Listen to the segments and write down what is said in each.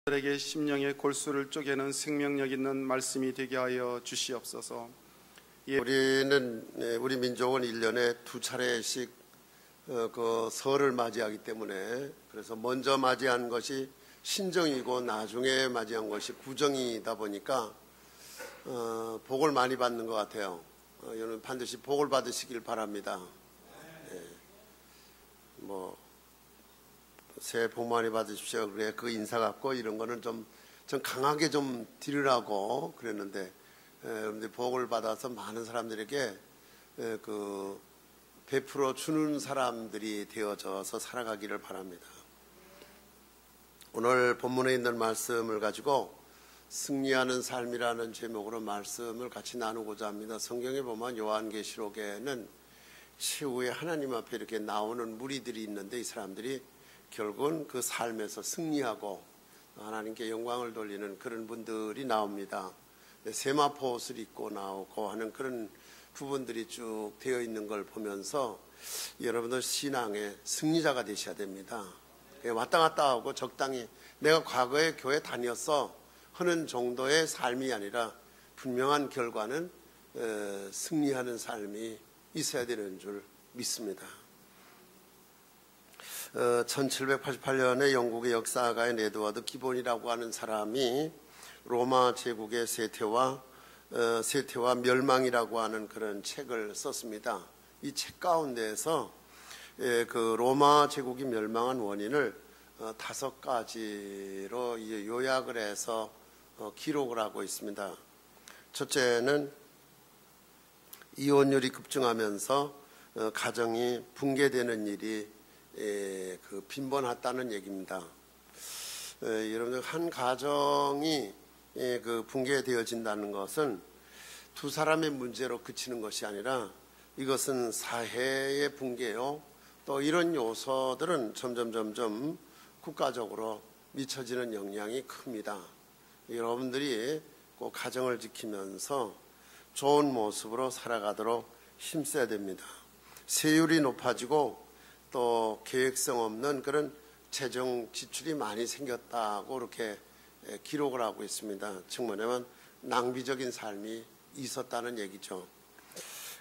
에게 심령의 골수를 쪼개는 생명력 있는 말씀이 되게 하여 주시옵소서. 우리 민족은 1년에 2차례씩 그 설을 맞이하기 때문에, 그래서 먼저 맞이한 것이 신정이고 나중에 맞이한 것이 구정이다 보니까 복을 많이 받는 것 같아요. 여러분 반드시 복을 받으시길 바랍니다. 새해 복 많이 받으십시오. 그래, 그 인사 갖고 이런 거는 좀 강하게 좀 드리라고 그랬는데, 여러분들 복을 받아서 많은 사람들에게 그 베풀어 주는 사람들이 되어져서 살아가기를 바랍니다. 오늘 본문에 있는 말씀을 가지고 승리하는 삶이라는 제목으로 말씀을 같이 나누고자 합니다. 성경에 보면 요한계시록에는 최후에 하나님 앞에 이렇게 나오는 무리들이 있는데, 이 사람들이 결국은 그 삶에서 승리하고 하나님께 영광을 돌리는 그런 분들이 나옵니다. 세마포 옷을 입고 나오고 하는 그런 부분들이 쭉 되어 있는 걸 보면서 여러분들 신앙의 승리자가 되셔야 됩니다. 왔다 갔다 하고 적당히 내가 과거에 교회 다녔어 하는 정도의 삶이 아니라 분명한 결과는 승리하는 삶이 있어야 되는 줄 믿습니다. 1788년에 영국의 역사가인 에드워드 기본이라고 하는 사람이 로마 제국의 세태와 멸망이라고 하는 그런 책을 썼습니다. 이 책 가운데에서 그 로마 제국이 멸망한 원인을 5가지로 요약을 해서 기록을 하고 있습니다. 첫째는 이혼율이 급증하면서 가정이 붕괴되는 일이 빈번했다는 얘기입니다. 여러분들, 한 가정이 그 붕괴되어진다는 것은 두 사람의 문제로 그치는 것이 아니라 이것은 사회의 붕괴요, 또 이런 요소들은 점점 국가적으로 미쳐지는 영향이 큽니다. 여러분들이 꼭 가정을 지키면서 좋은 모습으로 살아가도록 힘써야 됩니다. 세율이 높아지고 또 계획성 없는 그런 재정 지출이 많이 생겼다고 이렇게 기록을 하고 있습니다. 즉 뭐냐면 낭비적인 삶이 있었다는 얘기죠.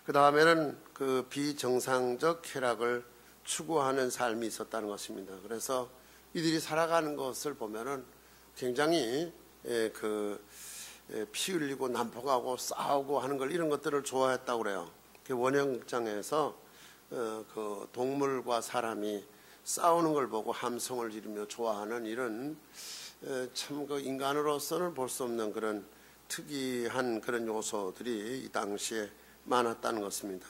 그 다음에는 그 비정상적 쾌락을 추구하는 삶이 있었다는 것입니다. 그래서 이들이 살아가는 것을 보면은 굉장히 피 흘리고 난폭하고 싸우고 하는 걸, 이런 것들을 좋아했다고 그래요. 원형극장에서 그 동물과 사람이 싸우는 걸 보고 함성을 지르며 좋아하는 이런 참 그 인간으로서는 볼 수 없는 그런 특이한 그런 요소들이 이 당시에 많았다는 것입니다.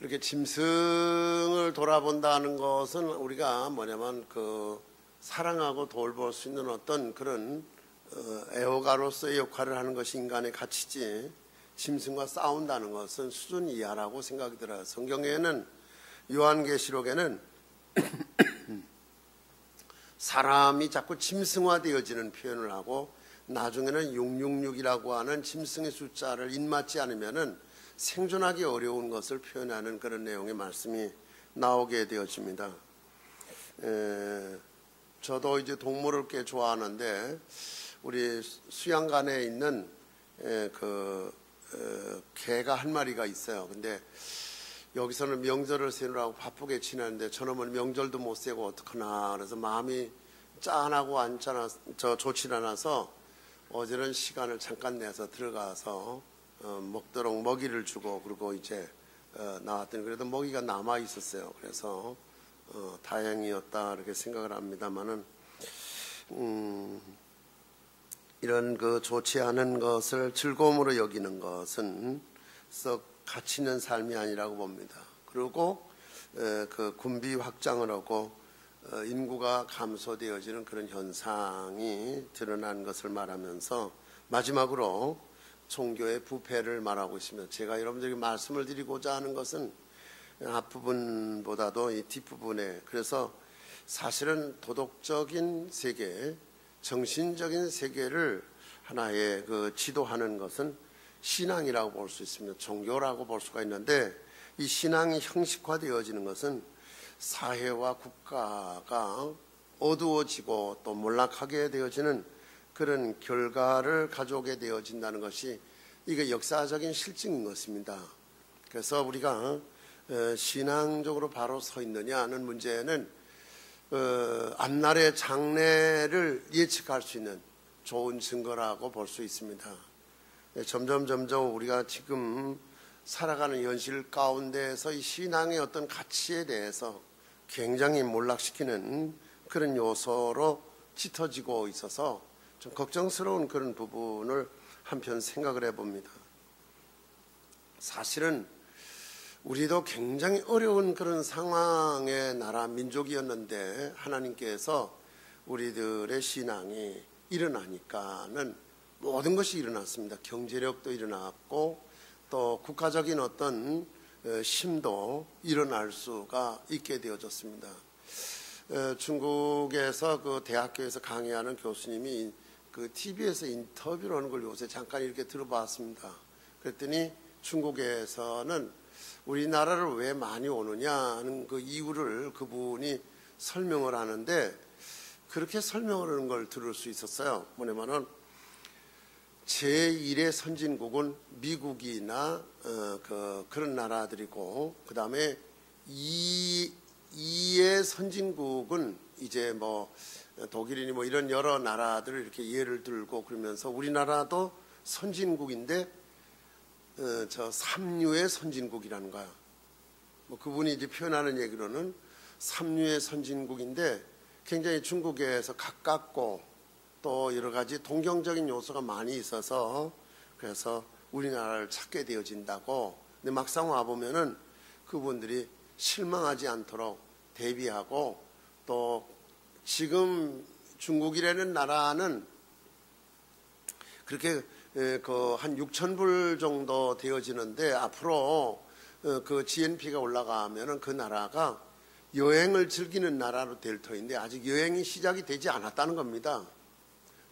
이렇게 짐승을 돌아본다는 것은 우리가 뭐냐면 그 사랑하고 돌볼 수 있는 어떤 그런 애호가로서의 역할을 하는 것이 인간의 가치지, 짐승과 싸운다는 것은 수준 이하라고 생각이 들어요. 성경에는, 요한계시록에는 사람이 자꾸 짐승화되어지는 표현을 하고, 나중에는 666이라고 하는 짐승의 숫자를 입맞지 않으면은 생존하기 어려운 것을 표현하는 그런 내용의 말씀이 나오게 되어집니다. 저도 이제 동물을 꽤 좋아하는데, 우리 수양관에 있는 개가 한 마리가 있어요. 근데 여기서는 명절을 세우라고 바쁘게 지내는데 저놈은 명절도 못 세고 어떡하나, 그래서 마음이 짠하고 좋지 않아서 어제는 시간을 잠깐 내서 들어가서 먹도록 먹이를 주고, 그리고 이제 나왔더니 그래도 먹이가 남아 있었어요. 그래서 다행이었다 이렇게 생각을 합니다만은, 이런 그 좋지 않은 것을 즐거움으로 여기는 것은 썩 가치 있는 삶이 아니라고 봅니다. 그리고 그 군비 확장을 하고 인구가 감소되어지는 그런 현상이 드러난 것을 말하면서, 마지막으로 종교의 부패를 말하고 있습니다. 제가 여러분들에게 말씀을 드리고자 하는 것은 앞부분보다도 이 뒷부분에, 그래서 사실은 도덕적인 세계, 정신적인 세계를 하나의 그 지도하는 것은 신앙이라고 볼 수 있습니다. 종교라고 볼 수가 있는데, 이 신앙이 형식화되어지는 것은 사회와 국가가 어두워지고 또 몰락하게 되어지는 그런 결과를 가져오게 되어진다는 것이 이게 역사적인 실증인 것입니다. 그래서 우리가 신앙적으로 바로 서 있느냐는 문제는 앞날의 장래를 예측할 수 있는 좋은 증거라고 볼 수 있습니다. 점점 우리가 지금 살아가는 현실 가운데에서 이 신앙의 어떤 가치에 대해서 굉장히 몰락시키는 그런 요소로 짙어지고 있어서 좀 걱정스러운 그런 부분을 한편 생각을 해봅니다. 사실은 우리도 굉장히 어려운 그런 상황의 나라 민족이었는데 하나님께서 우리들의 신앙이 일어나니까는 모든 것이 일어났습니다. 경제력도 일어났고 또 국가적인 어떤 힘도 일어날 수가 있게 되어졌습니다. 중국에서 그 대학교에서 강의하는 교수님이 그 TV에서 인터뷰를 하는 걸 요새 잠깐 이렇게 들어봤습니다. 그랬더니 중국에서는 우리나라를 왜 많이 오느냐는 그 이유를 그분이 설명을 하는데 그렇게 설명을 하는 걸 들을 수 있었어요. 뭐냐면은 제1의 선진국은 미국이나 그런 나라들이고 그 다음에 2의 선진국은 이제 뭐 독일이니 뭐 이런 여러 나라들을 이렇게 예를 들고 그러면서 우리나라도 선진국인데 저 3류의 선진국이라는 거야. 뭐 그분이 이제 표현하는 얘기로는 3류의 선진국인데 굉장히 중국에서 가깝고 또 여러 가지 동경적인 요소가 많이 있어서 그래서 우리나라를 찾게 되어진다고. 근데 막상 와보면은 그분들이 실망하지 않도록 대비하고 또 지금 중국이라는 나라는 그렇게 그 한 6,000불 정도 되어지는데 앞으로 그 GNP가 올라가면은 그 나라가 여행을 즐기는 나라로 될 터인데 아직 여행이 시작이 되지 않았다는 겁니다.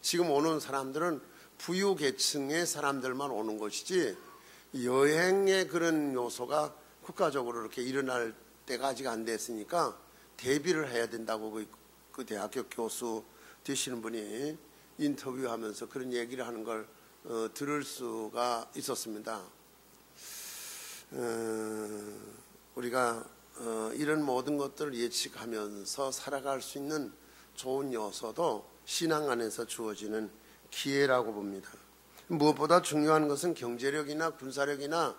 지금 오는 사람들은 부유 계층의 사람들만 오는 것이지 여행의 그런 요소가 국가적으로 이렇게 일어날 때가 아직 안 됐으니까 대비를 해야 된다고 그 대학교 교수 되시는 분이 인터뷰하면서 그런 얘기를 하는 걸 들을 수가 있었습니다. 우리가 이런 모든 것들을 예측하면서 살아갈 수 있는 좋은 요소도 신앙 안에서 주어지는 기회라고 봅니다. 무엇보다 중요한 것은 경제력이나 군사력이나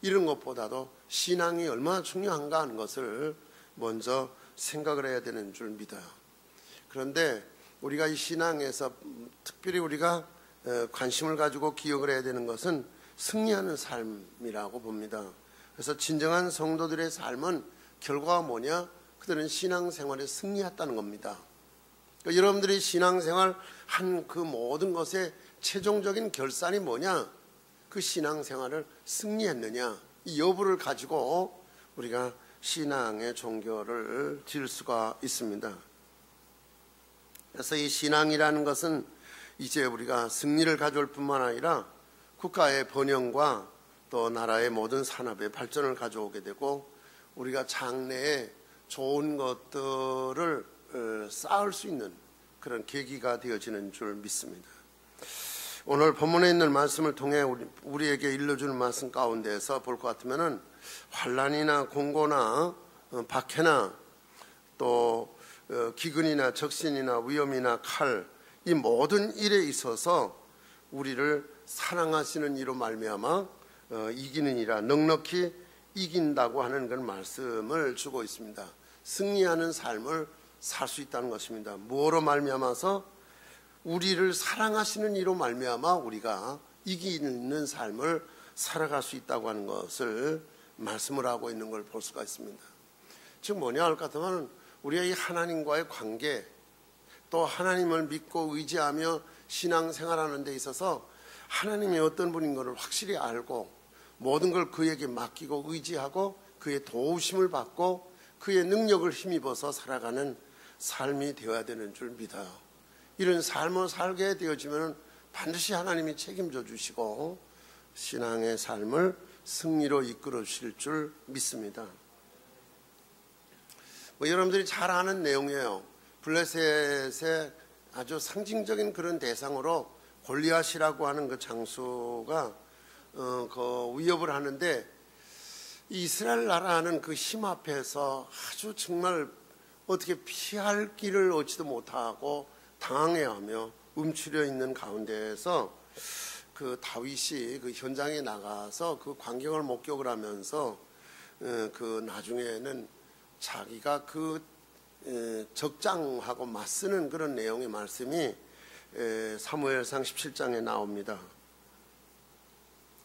이런 것보다도 신앙이 얼마나 중요한가 하는 것을 먼저 생각을 해야 되는 줄 믿어요. 그런데 우리가 이 신앙에서 특별히 우리가 관심을 가지고 기억을 해야 되는 것은 승리하는 삶이라고 봅니다. 그래서 진정한 성도들의 삶은 결과가 뭐냐? 그들은 신앙생활에 승리했다는 겁니다. 그러니까 여러분들이 신앙생활 한 그 모든 것의 최종적인 결산이 뭐냐? 그 신앙생활을 승리했느냐? 이 여부를 가지고 우리가 신앙의 종교를 지을 수가 있습니다. 그래서 이 신앙이라는 것은 이제 우리가 승리를 가져올 뿐만 아니라 국가의 번영과 또 나라의 모든 산업의 발전을 가져오게 되고 우리가 장래에 좋은 것들을 쌓을 수 있는 그런 계기가 되어지는 줄 믿습니다. 오늘 본문에 있는 말씀을 통해 우리에게 일러주는 말씀 가운데서 볼 것 같으면은 환난이나 공고나 박해나 또 기근이나 적신이나 위험이나 칼, 이 모든 일에 있어서 우리를 사랑하시는 이로 말미암아 이기는 이라 넉넉히 이긴다고 하는 그런 말씀을 주고 있습니다. 승리하는 삶을 살 수 있다는 것입니다. 무엇으로 말미암아서? 우리를 사랑하시는 이로 말미암아 우리가 이기는 삶을 살아갈 수 있다고 하는 것을 말씀을 하고 있는 걸 볼 수가 있습니다. 즉 뭐냐 할 것 같으면 우리가 이 하나님과의 관계 또 하나님을 믿고 의지하며 신앙생활하는 데 있어서 하나님이 어떤 분인 것을 확실히 알고 모든 걸 그에게 맡기고 의지하고 그의 도우심을 받고 그의 능력을 힘입어서 살아가는 삶이 되어야 되는 줄 믿어요. 이런 삶을 살게 되어지면 반드시 하나님이 책임져 주시고 신앙의 삶을 승리로 이끌어 주실 줄 믿습니다. 뭐 여러분들이 잘 아는 내용이에요. 블레셋의 아주 상징적인 그런 대상으로 골리앗이라고 하는 그 장수가 그 위협을 하는데, 이스라엘 나라는 그 힘 앞에서 아주 정말 어떻게 피할 길을 얻지도 못하고 당황해하며 움츠려 있는 가운데에서 그 다윗이 그 현장에 나가서 그 광경을 목격을 하면서 그 나중에는 자기가 그 적장하고 맞서는 그런 내용의 말씀이 사무엘상 17장에 나옵니다.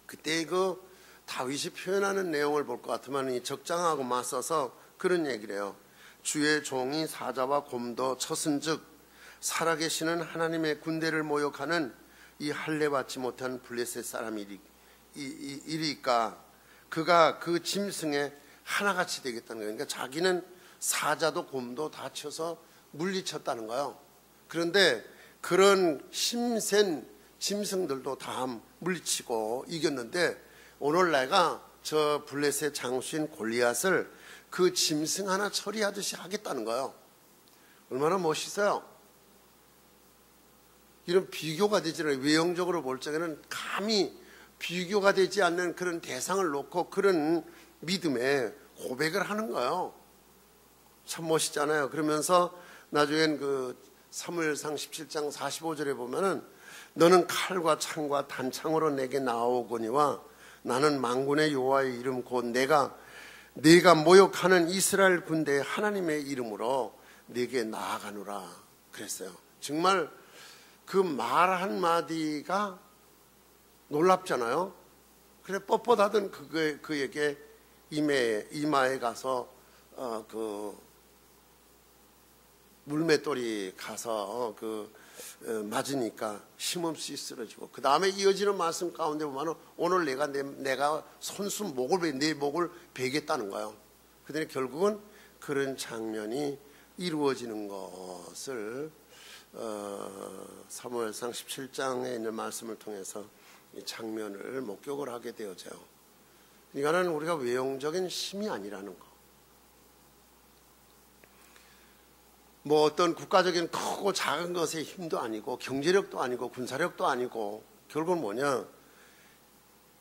그때 그 다윗이 표현하는 내용을 볼 것 같으면 이 적장하고 맞서서 그런 얘기를 해요. 주의 종이 사자와 곰도 쳤은즉 살아계시는 하나님의 군대를 모욕하는 이 할례받지 못한 블레셋 사람이리까 그가 그 짐승의 하나같이 되겠다는 거예요. 그러니까 자기는 사자도 곰도 다 쳐서 물리쳤다는 거예요. 그런데 그런 힘센 짐승들도 다 물리치고 이겼는데, 오늘 내가 저 블레셋 장수인 골리앗을 그 짐승 하나 처리하듯이 하겠다는 거예요. 얼마나 멋있어요. 이런 비교가 되지 않아요. 외형적으로 볼 적에는 감히 비교가 되지 않는 그런 대상을 놓고 그런 믿음의 고백을 하는 거예요. 참 멋있잖아요. 그러면서 나중엔 그 사무엘상 17장 45절에 보면은 너는 칼과 창과 단창으로 내게 나오거니와 나는 만군의 여호와의 이름 곧 네가 모욕하는 이스라엘 군대의 하나님의 이름으로 네게 나아가노라 그랬어요. 정말 그 말 한마디가 놀랍잖아요. 그래 뻣뻣하던 그에게 이마에 가서 그 물맷돌이 가서 맞으니까 힘없이 쓰러지고, 그 다음에 이어지는 말씀 가운데 보면 오늘 내가 손수 내 목을 베겠다는 거예요. 그런데 결국은 그런 장면이 이루어지는 것을 사무엘상 17장에 있는 말씀을 통해서 이 장면을 목격을 하게 되어져요. 이거는 우리가 외형적인 힘이 아니라는 거. 뭐 어떤 국가적인 크고 작은 것의 힘도 아니고 경제력도 아니고 군사력도 아니고, 결국은 뭐냐,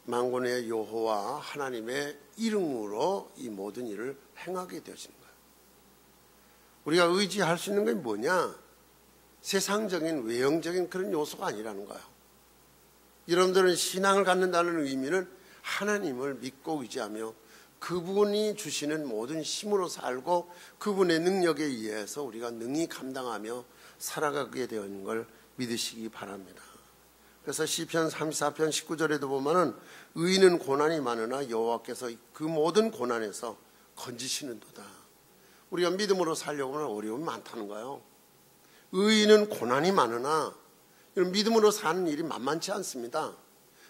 만군의 여호와 하나님의 이름으로 이 모든 일을 행하게 되어지는 거예요. 우리가 의지할 수 있는 게 뭐냐, 세상적인 외형적인 그런 요소가 아니라는 거예요. 여러분들은 신앙을 갖는다는 의미는 하나님을 믿고 의지하며 그분이 주시는 모든 힘으로 살고 그분의 능력에 의해서 우리가 능히 감당하며 살아가게 되는 걸 믿으시기 바랍니다. 그래서 시편 34편 19절에도 보면은 의인은 고난이 많으나 여호와께서 그 모든 고난에서 건지시는도다. 우리가 믿음으로 살려고 하면 어려움이 많다는 거예요. 의인은 고난이 많으나, 믿음으로 사는 일이 만만치 않습니다.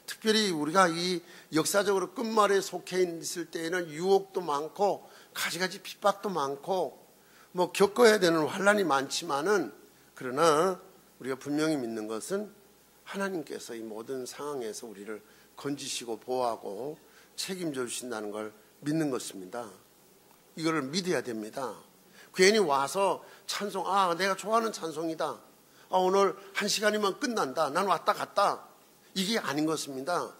특별히 우리가 이 역사적으로 끝말에 속해 있을 때에는 유혹도 많고 가지가지 핍박도 많고 뭐 겪어야 되는 환난이 많지만은, 그러나 우리가 분명히 믿는 것은 하나님께서 이 모든 상황에서 우리를 건지시고 보호하고 책임져 주신다는 걸 믿는 것입니다. 이거를 믿어야 됩니다. 괜히 와서 찬송, 내가 좋아하는 찬송이다, 오늘 1시간이면 끝난다, 난 왔다 갔다, 이게 아닌 것입니다.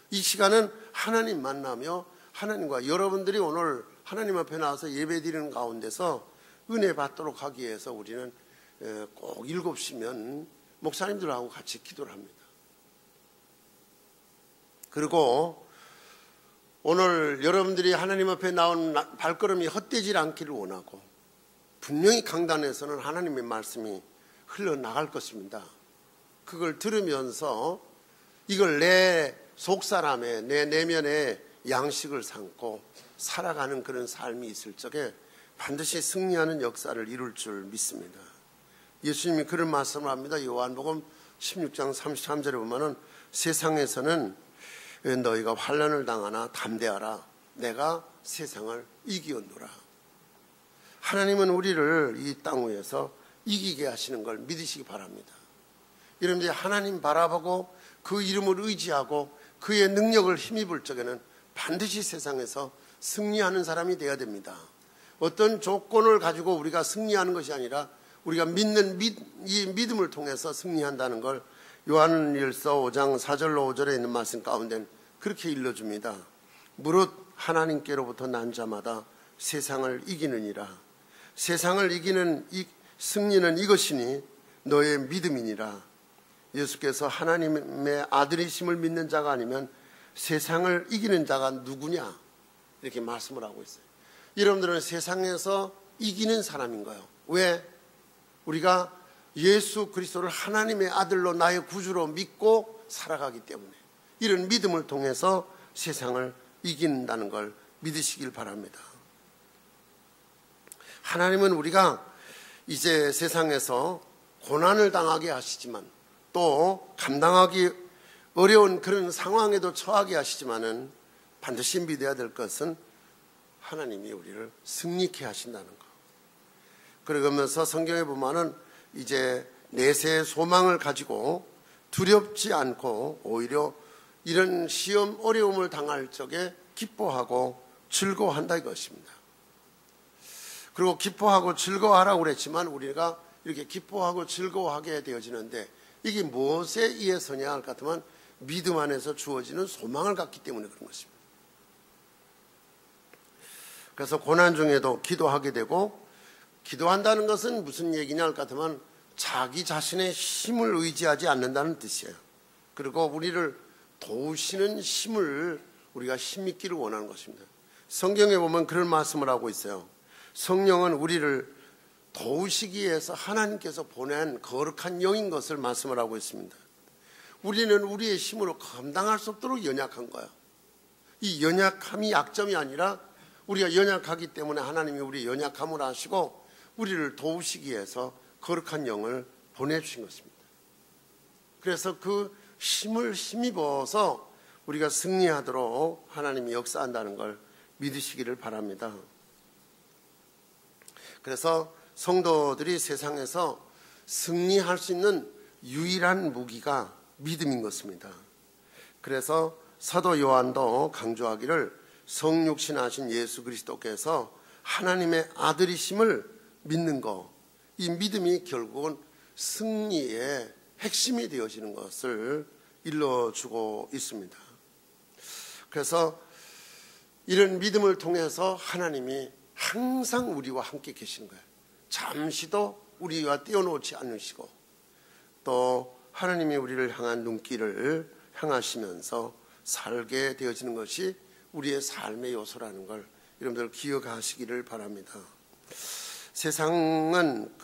이 시간은 하나님 만나며 하나님과 여러분들이 오늘 하나님 앞에 나와서 예배드리는 가운데서 은혜 받도록 하기 위해서 우리는 꼭 7시면 목사님들하고 같이 기도를 합니다. 그리고 오늘 여러분들이 하나님 앞에 나온 발걸음이 헛되지 않기를 원하고, 분명히 강단에서는 하나님의 말씀이 흘러나갈 것입니다. 그걸 들으면서 이걸 내 속사람의 내 내면의 양식을 삼고 살아가는 그런 삶이 있을 적에 반드시 승리하는 역사를 이룰 줄 믿습니다. 예수님이 그런 말씀을 합니다. 요한복음 16장 33절에 보면은 세상에서는 너희가 환난을 당하나 담대하라, 내가 세상을 이기었노라. 하나님은 우리를 이 땅 위에서 이기게 하시는 걸 믿으시기 바랍니다. 여러분들이 하나님 바라보고 그 이름을 의지하고 그의 능력을 힘입을 적에는 반드시 세상에서 승리하는 사람이 되어야 됩니다. 어떤 조건을 가지고 우리가 승리하는 것이 아니라 우리가 믿는 이 믿음을 통해서 승리한다는 걸 요한일서 5장 4절로 5절에 있는 말씀 가운데는 그렇게 일러줍니다. 무릇 하나님께로부터 난 자마다 세상을 이기느니라. 세상을 이기는 이 승리는 이것이니 너의 믿음이니라. 예수께서 하나님의 아들이심을 믿는 자가 아니면 세상을 이기는 자가 누구냐, 이렇게 말씀을 하고 있어요. 여러분들은 세상에서 이기는 사람인 거예요. 왜? 우리가 예수 그리스도를 하나님의 아들로 나의 구주로 믿고 살아가기 때문에 이런 믿음을 통해서 세상을 이긴다는 걸 믿으시길 바랍니다. 하나님은 우리가 이제 세상에서 고난을 당하게 하시지만 또 감당하기 어려운 그런 상황에도 처하게 하시지만은 반드시 믿어야 될 것은 하나님이 우리를 승리케 하신다는 것. 그러면서 성경에 보면은 이제 내세의 소망을 가지고 두렵지 않고 오히려 이런 시험 어려움을 당할 적에 기뻐하고 즐거워한다 이것입니다. 그리고 기뻐하고 즐거워하라고 그랬지만 우리가 이렇게 기뻐하고 즐거워하게 되어지는데 이게 무엇에 의해서냐 할 것 같으면 믿음 안에서 주어지는 소망을 갖기 때문에 그런 것입니다. 그래서 고난 중에도 기도하게 되고, 기도한다는 것은 무슨 얘기냐 할 것 같으면 자기 자신의 힘을 의지하지 않는다는 뜻이에요. 그리고 우리를 도우시는 힘을 우리가 힘있기를 원하는 것입니다. 성경에 보면 그런 말씀을 하고 있어요. 성령은 우리를 도우시기 위해서 하나님께서 보낸 거룩한 영인 것을 말씀을 하고 있습니다. 우리는 우리의 힘으로 감당할 수 없도록 연약한 거예요. 이 연약함이 약점이 아니라 우리가 연약하기 때문에 하나님이 우리의 연약함을 아시고 우리를 도우시기 위해서 거룩한 영을 보내주신 것입니다. 그래서 그 힘을 힘입어서 우리가 승리하도록 하나님이 역사한다는 걸 믿으시기를 바랍니다. 그래서 성도들이 세상에서 승리할 수 있는 유일한 무기가 믿음인 것입니다. 그래서 사도 요한도 강조하기를 성육신하신 예수 그리스도께서 하나님의 아들이심을 믿는 것, 이 믿음이 결국은 승리의 핵심이 되어지는 것을 일러주고 있습니다. 그래서 이런 믿음을 통해서 하나님이 항상 우리와 함께 계시는 거예요. 잠시도 우리와 떼어놓지 않으시고 또 하나님이 우리를 향한 눈길을 향하시면서 살게 되어지는 것이 우리의 삶의 요소라는 걸 여러분들 기억하시기를 바랍니다. 세상은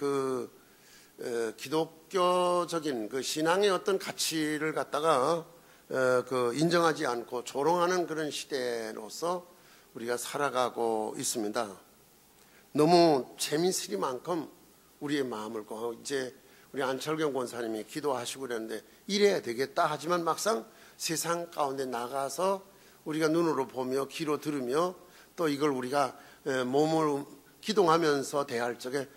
기독교적인 그 신앙의 어떤 가치를 갖다가 인정하지 않고 조롱하는 그런 시대로서 우리가 살아가고 있습니다. 너무 재미있으리만큼 우리의 마음을 이제 우리 안철경 권사님이 기도하시고 그랬는데 이래야 되겠다 하지만 막상 세상 가운데 나가서 우리가 눈으로 보며 귀로 들으며 또 이걸 우리가 몸을 기동하면서 대할 적에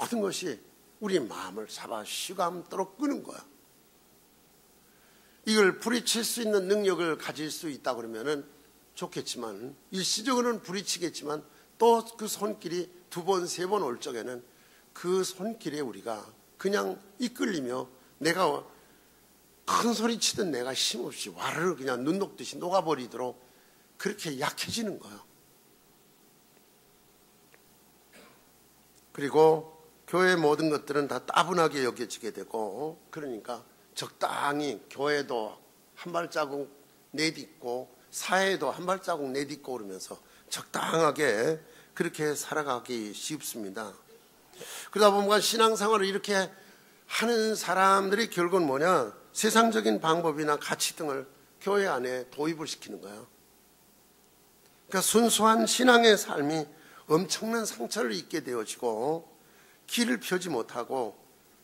모든 것이 우리 마음을 잡아 쉬감도록 끄는 거야. 이걸 부딪힐 수 있는 능력을 가질 수 있다 그러면은 좋겠지만 일시적으로는 부딪히겠지만 또 그 손길이 두 번, 세 번 올 적에는 그 손길에 우리가 그냥 이끌리며 내가 큰 소리 치던 내가 힘없이 와르르 그냥 눈 녹듯이 녹아버리도록 그렇게 약해지는 거예요. 그리고 교회의 모든 것들은 다 따분하게 여겨지게 되고 그러니까 적당히 교회도 한 발자국 내딛고 사회도 한 발자국 내딛고 그러면서 적당하게 그렇게 살아가기 쉽습니다. 그러다 보면 신앙생활을 이렇게 하는 사람들이 결국은 뭐냐? 세상적인 방법이나 가치 등을 교회 안에 도입을 시키는 거예요. 그러니까 순수한 신앙의 삶이 엄청난 상처를 입게 되어지고 길을 펴지 못하고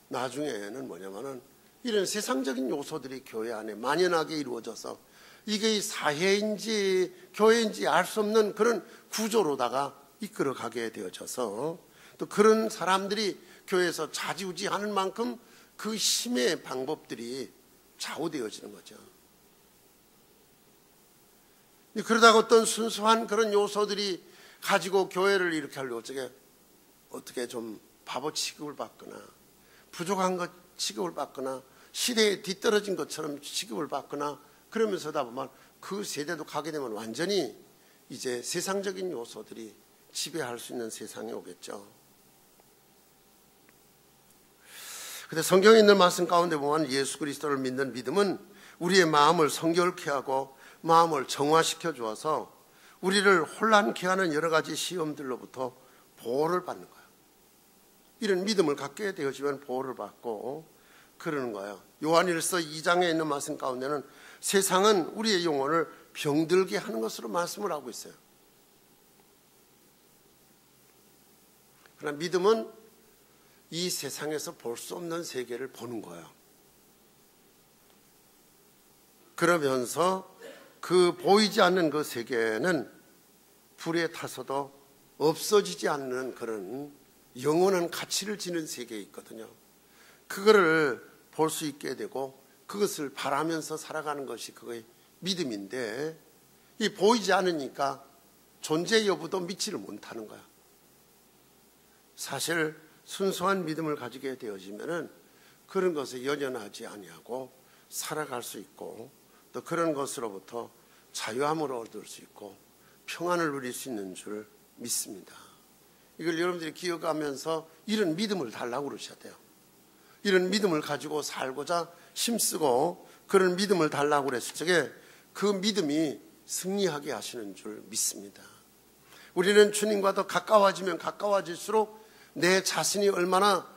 나중에는 뭐냐면은 이런 세상적인 요소들이 교회 안에 만연하게 이루어져서 이게 사회인지 교회인지 알 수 없는 그런 구조로다가 이끌어가게 되어져서 또 그런 사람들이 교회에서 좌지우지하는 만큼 그 힘의 방법들이 좌우되어지는 거죠. 그러다가 어떤 순수한 그런 요소들이 가지고 교회를 이렇게 하려고 어떻게 좀 바보 취급을 받거나 부족한 것 취급을 받거나 시대에 뒤떨어진 것처럼 취급을 받거나 그러면서 하다 보면 그 세대도 가게 되면 완전히 이제 세상적인 요소들이 지배할 수 있는 세상이 오겠죠. 근데 성경에 있는 말씀 가운데 보면 예수 그리스도를 믿는 믿음은 우리의 마음을 성결케 하고 마음을 정화시켜 주어서 우리를 혼란케 하는 여러 가지 시험들로부터 보호를 받는 거예요. 이런 믿음을 갖게 되어지면 보호를 받고 그러는 거예요. 요한일서 2장에 있는 말씀 가운데는 세상은 우리의 영혼을 병들게 하는 것으로 말씀을 하고 있어요. 그러나 믿음은 이 세상에서 볼 수 없는 세계를 보는 거예요. 그러면서 그 보이지 않는 그 세계는 불에 타서도 없어지지 않는 그런 영원한 가치를 지닌 세계에 있거든요. 그거를 볼 수 있게 되고 그것을 바라면서 살아가는 것이 그거의 믿음인데 이 보이지 않으니까 존재 여부도 믿지를 못하는 거야. 사실 순수한 믿음을 가지게 되어지면은 그런 것에 연연하지 아니하고 살아갈 수 있고 또 그런 것으로부터 자유함을 얻을 수 있고 평안을 누릴 수 있는 줄 믿습니다. 이걸 여러분들이 기억하면서 이런 믿음을 달라고 그러셔야 돼요. 이런 믿음을 가지고 살고자 힘쓰고 그런 믿음을 달라고 그랬을 적에 그 믿음이 승리하게 하시는 줄 믿습니다. 우리는 주님과 더 가까워지면 가까워질수록 내 자신이 얼마나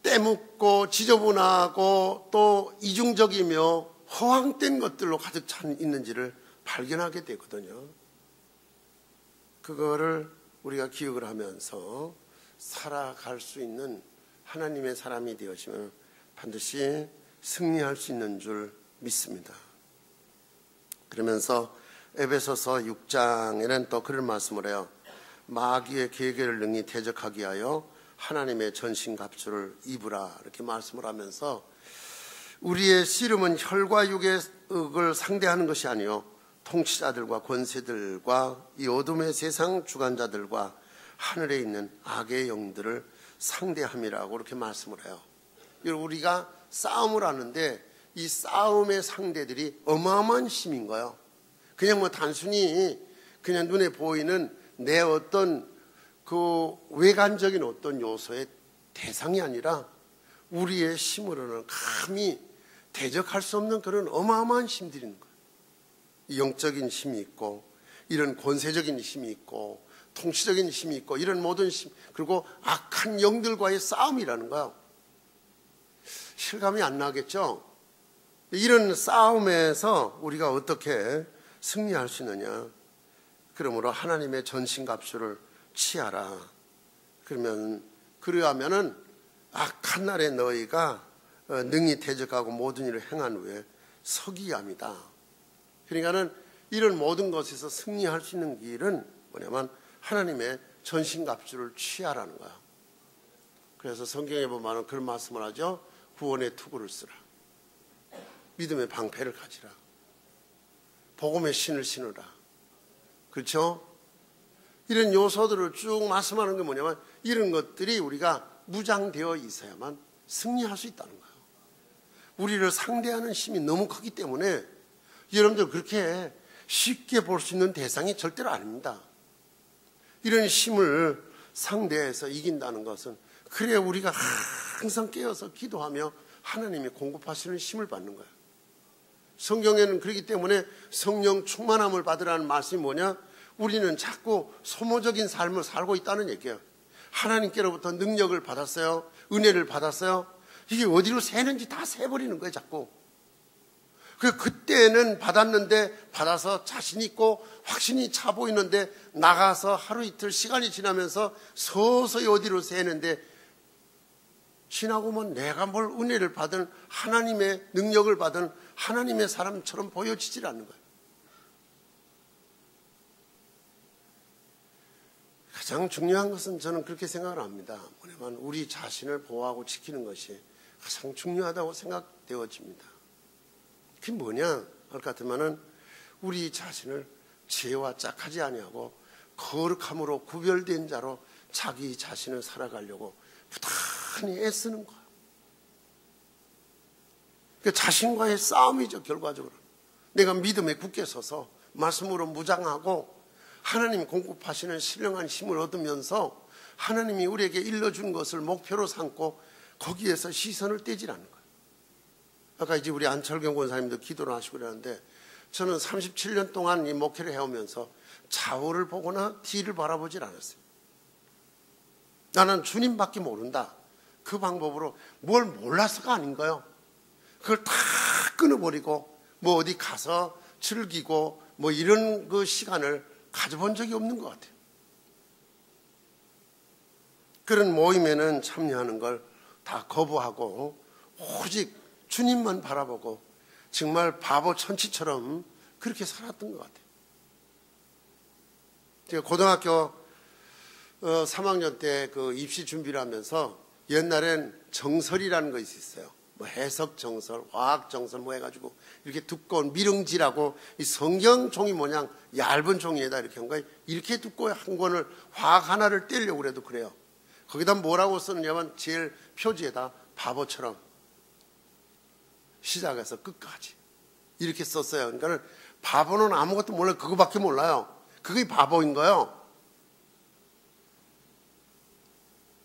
때묻고 지저분하고 또 이중적이며 허황된 것들로 가득 차 있는지를 발견하게 되거든요. 그거를 우리가 기억을 하면서 살아갈 수 있는 하나님의 사람이 되어지면 반드시 승리할 수 있는 줄 믿습니다. 그러면서 에베소서 6장에는 또 그런 말씀을 해요. 마귀의 계계를 능히 대적하게 하여 하나님의 전신갑주를 입으라 이렇게 말씀을 하면서 우리의 씨름은 혈과 육의 을 상대하는 것이 아니요 통치자들과 권세들과 이 어둠의 세상 주관자들과 하늘에 있는 악의 영들을 상대함이라고 이렇게 말씀을 해요. 우리가 싸움을 하는데 이 싸움의 상대들이 어마어마한 힘인 거예요. 그냥 뭐 단순히 그냥 눈에 보이는 내 어떤 그 외관적인 어떤 요소의 대상이 아니라 우리의 힘으로는 감히 대적할 수 없는 그런 어마어마한 힘들이 있는 거예요. 영적인 힘이 있고 이런 권세적인 힘이 있고 통치적인 힘이 있고 이런 모든 힘 그리고 악한 영들과의 싸움이라는 거예요. 실감이 안 나겠죠? 이런 싸움에서 우리가 어떻게 승리할 수 있느냐? 그러므로 하나님의 전신갑주를 취하라. 그러하면은 악한 날에 너희가 능히 대적하고 모든 일을 행한 후에 서기야 합니다. 그러니까는 이런 모든 것에서 승리할 수 있는 길은 뭐냐면 하나님의 전신갑주를 취하라는 거야. 그래서 성경에 보면 그런 말씀을 하죠. 구원의 투구를 쓰라. 믿음의 방패를 가지라. 복음의 신을 신으라. 그렇죠? 이런 요소들을 쭉 말씀하는 게 뭐냐면 이런 것들이 우리가 무장되어 있어야만 승리할 수 있다는 거예요. 우리를 상대하는 힘이 너무 크기 때문에 여러분들 그렇게 쉽게 볼 수 있는 대상이 절대로 아닙니다. 이런 힘을 상대해서 이긴다는 것은 그래 우리가 항상 깨어서 기도하며 하나님이 공급하시는 힘을 받는 거예요. 성경에는 그렇기 때문에 성령 충만함을 받으라는 말씀이 뭐냐? 우리는 자꾸 소모적인 삶을 살고 있다는 얘기예요. 하나님께로부터 능력을 받았어요. 은혜를 받았어요. 이게 어디로 새는지 다 새버리는 거예요, 자꾸. 그때는 받았는데 받아서 자신 있고 확신이 차 보이는데 나가서 하루 이틀 시간이 지나면서 서서히 어디로 새는데 지나고면 내가 뭘 은혜를 받은 하나님의 능력을 받은 하나님의 사람처럼 보여지질 않는 거예요. 가장 중요한 것은 저는 그렇게 생각을 합니다. 뭐냐면 우리 자신을 보호하고 지키는 것이 가장 중요하다고 생각되어집니다. 그게 뭐냐 할 것 같으면은 우리 자신을 죄와 짝하지 아니하고 거룩함으로 구별된 자로 자기 자신을 살아가려고 부단히 애쓰는 거예요. 그 자신과의 싸움이죠. 결과적으로 내가 믿음에 굳게 서서 말씀으로 무장하고 하나님이 공급하시는 신령한 힘을 얻으면서 하나님이 우리에게 일러준 것을 목표로 삼고 거기에서 시선을 떼질 않는 거예요. 아까 이제 우리 안철경 권사님도 기도를 하시고 그러는데 저는 37년 동안 이 목회를 해오면서 좌우를 보거나 뒤를 바라보질 않았어요. 나는 주님밖에 모른다. 그 방법으로 뭘 몰라서가 아닌 거예요. 그걸 다 끊어버리고 뭐 어디 가서 즐기고 뭐 이런 그 시간을 가져본 적이 없는 것 같아요. 그런 모임에는 참여하는 걸 다 거부하고 오직 주님만 바라보고 정말 바보 천치처럼 그렇게 살았던 것 같아요. 제가 고등학교 3학년 때 그 입시 준비를 하면서 옛날엔 정설이라는 거 있었어요. 뭐 해석 정설, 화학 정설 뭐 해가지고 이렇게 두꺼운 미릉지라고 이 성경 종이 모양 얇은 종이에다 이렇게 한 거예요. 이렇게 두꺼운 한 권을 화학 하나를 떼려고 그래도 그래요. 거기다 뭐라고 쓰느냐면 제일 표지에다 바보처럼 시작해서 끝까지 이렇게 썼어요. 그러니까 바보는 아무것도 몰라요. 그거밖에 몰라요. 그게 바보인 거예요.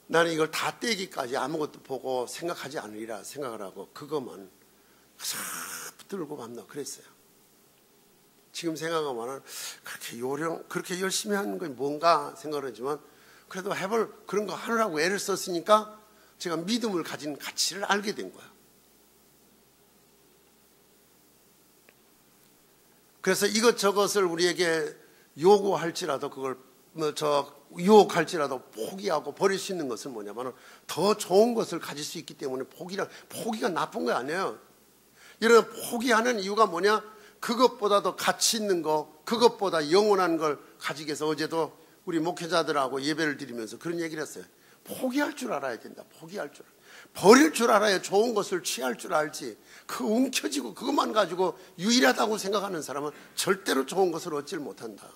나는 이걸 다 떼기까지 아무것도 보고 생각하지 않으리라 생각을 하고 그것만 싹 붙들고 만나 그랬어요. 지금 생각하면 그렇게 열심히 하는 건 뭔가 생각을 하지만 그래도 해볼 그런 거 하느라고 애를 썼으니까 제가 믿음을 가진 가치를 알게 된 거예요. 그래서 이것저것을 우리에게 요구할지라도 그걸 유혹할지라도 포기하고 버릴 수 있는 것은 뭐냐면 더 좋은 것을 가질 수 있기 때문에 포기가 나쁜 거 아니에요. 이런 포기하는 이유가 뭐냐? 그것보다도 가치 있는 거, 그것보다 영원한 걸 가지기 위해서 어제도 우리 목회자들하고 예배를 드리면서 그런 얘기를 했어요. 포기할 줄 알아야 된다. 포기할 줄. 버릴 줄 알아야 좋은 것을 취할 줄 알지. 그 움켜쥐고 그것만 가지고 유일하다고 생각하는 사람은 절대로 좋은 것을 얻질 못한다.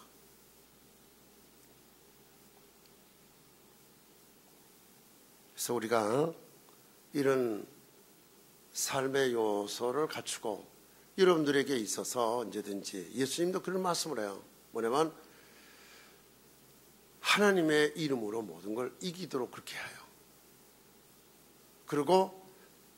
그래서 우리가 이런 삶의 요소를 갖추고 여러분들에게 있어서 언제든지 예수님도 그런 말씀을 해요. 뭐냐면 하나님의 이름으로 모든 걸 이기도록 그렇게 해요. 그리고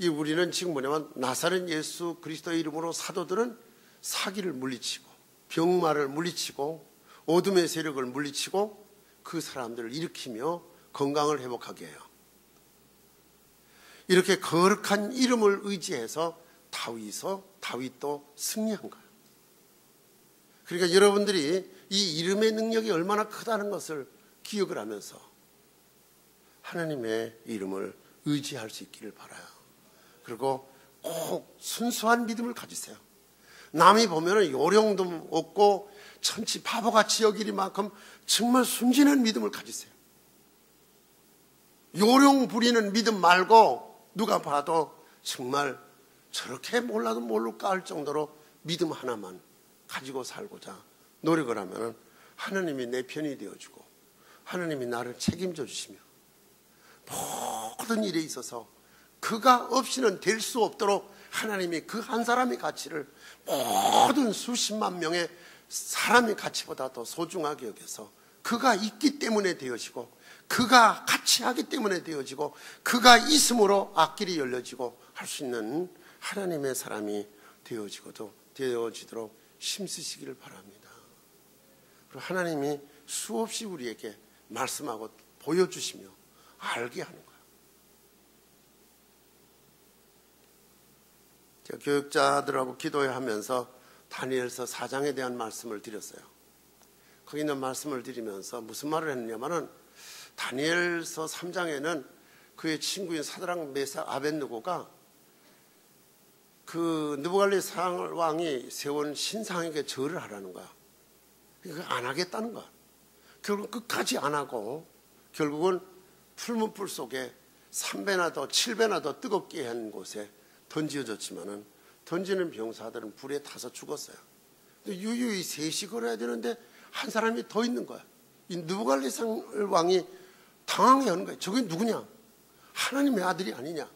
우리는 지금 뭐냐면 나사렛 예수 그리스도의 이름으로 사도들은 사기를 물리치고 병마를 물리치고 어둠의 세력을 물리치고 그 사람들을 일으키며 건강을 회복하게 해요. 이렇게 거룩한 이름을 의지해서 다윗도 승리한 거예요. 그러니까 여러분들이 이 이름의 능력이 얼마나 크다는 것을 기억을 하면서 하나님의 이름을 의지할 수 있기를 바라요. 그리고 꼭 순수한 믿음을 가지세요. 남이 보면 요령도 없고 천치 바보같이 여기리만큼 정말 순진한 믿음을 가지세요. 요령 부리는 믿음 말고 누가 봐도 정말 저렇게 몰라도 모를까 할 정도로 믿음 하나만 가지고 살고자 노력을 하면 하나님이 내 편이 되어주고 하나님이 나를 책임져 주시며 모든 일에 있어서 그가 없이는 될 수 없도록 하나님이 그 한 사람의 가치를 모든 수십만 명의 사람의 가치보다 더 소중하게 여겨서 그가 있기 때문에 되어지고 그가 같이 하기 때문에 되어지고 그가 있음으로 앞길이 열려지고 할 수 있는 하나님의 사람이 되어지도록 힘쓰시기를 바랍니다. 그리고 하나님이 수없이 우리에게 말씀하고 보여주시며 알게 하는 거예요. 제가 교육자들하고 기도하면서 다니엘서 4장에 대한 말씀을 드렸어요. 거기 있는 말씀을 드리면서 무슨 말을 했느냐면은 다니엘서 3장에는 그의 친구인 사드락 메삭 아벳느고가 그 느부갈네살 왕이 세운 신상에게 절을 하라는 거야. 그러니까 안 하겠다는 거야. 결국 끝까지 안 하고 결국은 풀문불 속에 3배나 더 7배나 더 뜨겁게 한 곳에 던지어졌지만은 던지는 병사들은 불에 타서 죽었어요. 근데 유유히 셋이 걸어야 되는데 한 사람이 더 있는 거야. 이 느부갈네살 왕이 당황해하는 거예요. 저게 누구냐? 하나님의 아들이 아니냐?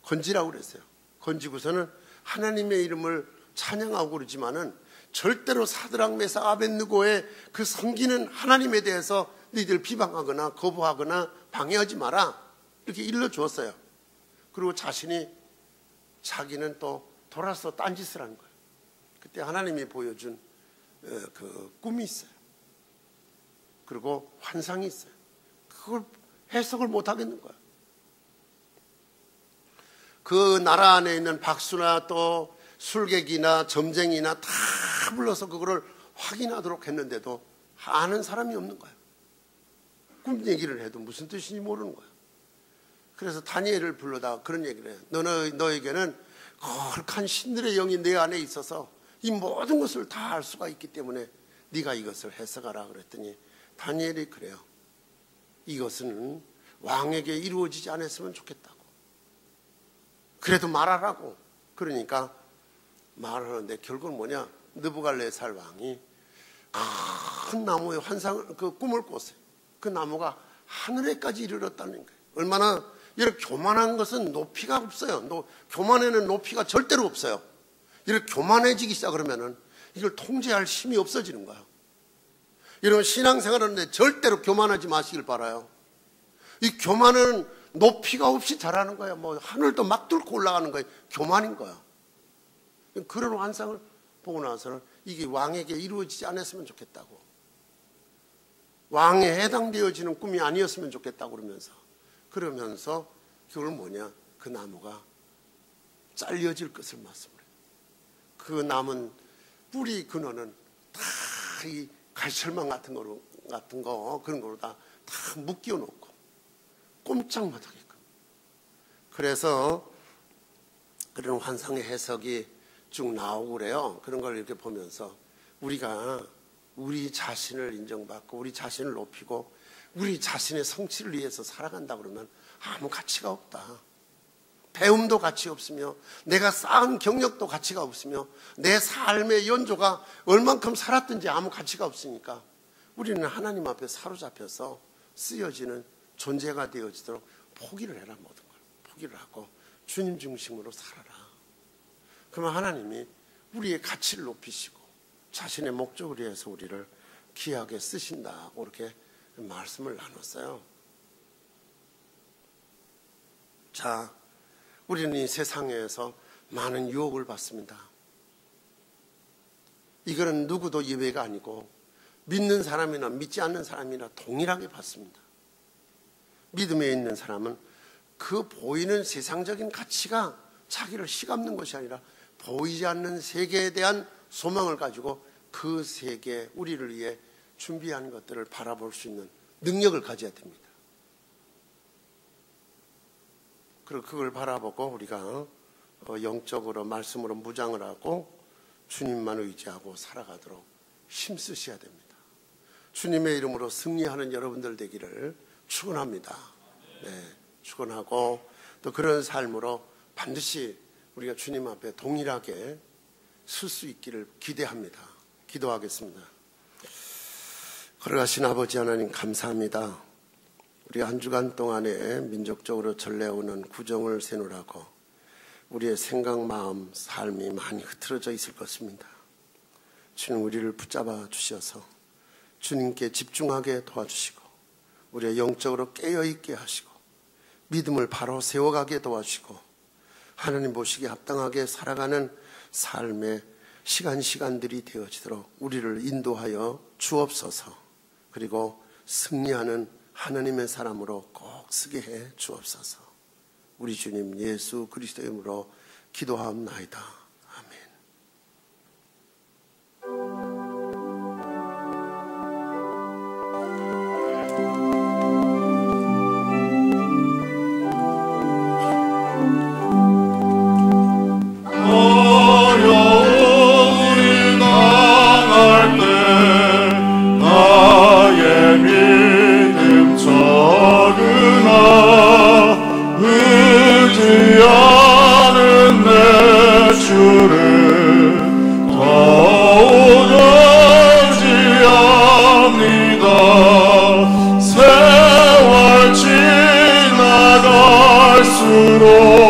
건지라고 그랬어요. 건지고서는 하나님의 이름을 찬양하고 그러지만은 절대로 사드락 메삭 아벳느고의 그 섬기는 하나님에 대해서 너희들 비방하거나 거부하거나 방해하지 마라, 이렇게 일러주었어요. 그리고 자기는 또 돌아서 딴짓을 하는 거예요. 그때 하나님이 보여준 그 꿈이 있어요. 그리고 환상이 있어요. 그걸 해석을 못 하겠는 거예요. 그 나라 안에 있는 박수나 또 술객이나 점쟁이나 다 불러서 그거를 확인하도록 했는데도 아는 사람이 없는 거예요. 꿈 얘기를 해도 무슨 뜻인지 모르는 거예요. 그래서 다니엘을 불러다가 그런 얘기를 해요. 너에게는 거룩한 신들의 영이 내 안에 있어서 이 모든 것을 다 알 수가 있기 때문에 네가 이것을 해석하라 그랬더니 다니엘이 그래요. 이것은 왕에게 이루어지지 않았으면 좋겠다고. 그래도 말하라고. 그러니까 말하는데 결국은 뭐냐? 느부갈네살 왕이 큰 나무의 그 꿈을 꿨어요. 그 나무가 하늘에까지 이르렀다는 거예요. 얼마나 이렇게 교만한 것은 높이가 없어요. 교만에는 높이가 절대로 없어요. 이렇게 교만해지기 시작하면은 이걸 통제할 힘이 없어지는 거예요. 여러분 신앙생활하는데 절대로 교만하지 마시길 바라요. 이 교만은 높이가 없이 자라는 거예요. 뭐 하늘도 막 뚫고 올라가는 거예요. 교만인 거예요. 그런 환상을 보고 나서는 이게 왕에게 이루어지지 않았으면 좋겠다고. 왕에 해당되어지는 꿈이 아니었으면 좋겠다고 그러면서 그걸 뭐냐? 그 나무가 잘려질 것을 말씀을 해요. 그 남은 뿌리 근원은 다 이 갈철망 같은 거 그런 거로 다 묶여 놓고 꼼짝 못하게끔. 그래서 그런 환상의 해석이 쭉 나오고 그래요. 그런 걸 이렇게 보면서 우리가 우리 자신을 인정받고 우리 자신을 높이고 우리 자신의 성취를 위해서 살아간다 그러면 아무 가치가 없다. 배움도 가치 없으며 내가 쌓은 경력도 가치가 없으며 내 삶의 연조가 얼만큼 살았든지 아무 가치가 없으니까 우리는 하나님 앞에 사로잡혀서 쓰여지는 존재가 되어지도록 포기를 해라. 모든 걸 포기를 하고 주님 중심으로 살아라. 그러면 하나님이 우리의 가치를 높이시고 자신의 목적을 위해서 우리를 귀하게 쓰신다고 이렇게 말씀을 나눴어요. 자, 우리는 이 세상에서 많은 유혹을 받습니다. 이거는 누구도 예외가 아니고 믿는 사람이나 믿지 않는 사람이나 동일하게 받습니다. 믿음에 있는 사람은 그 보이는 세상적인 가치가 자기를 휘감는 것이 아니라 보이지 않는 세계에 대한 소망을 가지고 그 세계, 우리를 위해 준비한 것들을 바라볼 수 있는 능력을 가져야 됩니다. 그리고 그걸 바라보고 우리가 영적으로 말씀으로 무장을 하고 주님만 의지하고 살아가도록 힘쓰셔야 됩니다. 주님의 이름으로 승리하는 여러분들 되기를 축원합니다. 네, 축원하고 또 그런 삶으로 반드시 우리가 주님 앞에 동일하게 설 수 있기를 기대합니다. 기도하겠습니다. 걸어가신 아버지 하나님 감사합니다. 우리 한 주간 동안에 민족적으로 전래오는 구정을 세우라고 우리의 생각, 마음, 삶이 많이 흐트러져 있을 것입니다. 주님 우리를 붙잡아 주셔서 주님께 집중하게 도와주시고 우리의 영적으로 깨어있게 하시고 믿음을 바로 세워가게 도와주시고 하나님 보시기에 합당하게 살아가는 삶의 시간들이 되어지도록 우리를 인도하여 주옵소서. 그리고 승리하는 하나님의 사람으로 꼭 쓰게 해 주옵소서. 우리 주님 예수 그리스도의 이름으로 기도하옵나이다. 아멘. 의지하는 내 주 것으로